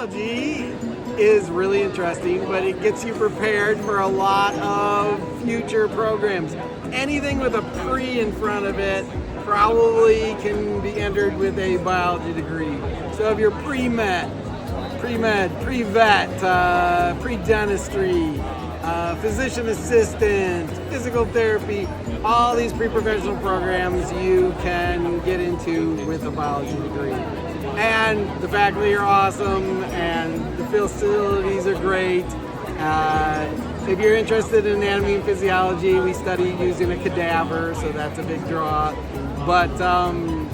biology is really interesting, but it gets you prepared for a lot of future programs. Anything with a pre in front of it probably can be entered with a biology degree. So if you're pre-med, pre-vet, pre-dentistry, physician assistant, physical therapy, all these pre-professional programs you can get into with a biology degree. And the faculty are awesome, and the facilities are great. If you're interested in anatomy and physiology, we study using a cadaver, so that's a big draw. But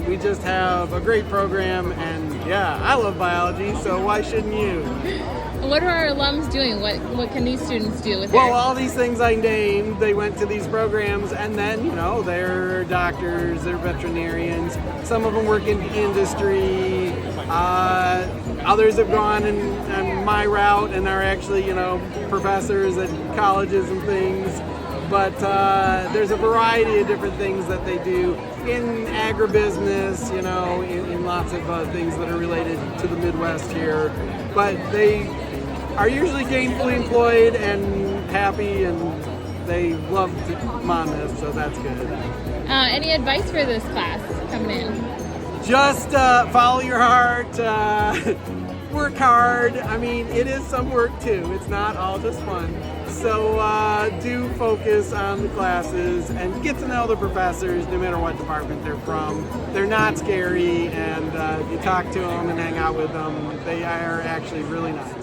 we just have a great program, and yeah, I love biology, so why shouldn't you? What are our alums doing? What can these students do with Well, all these things I named, they went to these programs, and then, they're doctors, they're veterinarians. Some of them work in industry. Others have gone in my route and are actually, professors at colleges and things. But there's a variety of different things that they do in agribusiness, in lots of things that are related to the Midwest here. But they are usually gainfully employed and happy, and they love Monmouth, so that's good. Any advice for this class coming in? Just follow your heart, work hard. I mean, it is some work too. It's not all just fun. So do focus on the classes and get to know the professors no matter what department they're from. They're not scary, and if you talk to them and hang out with them, they are actually really nice.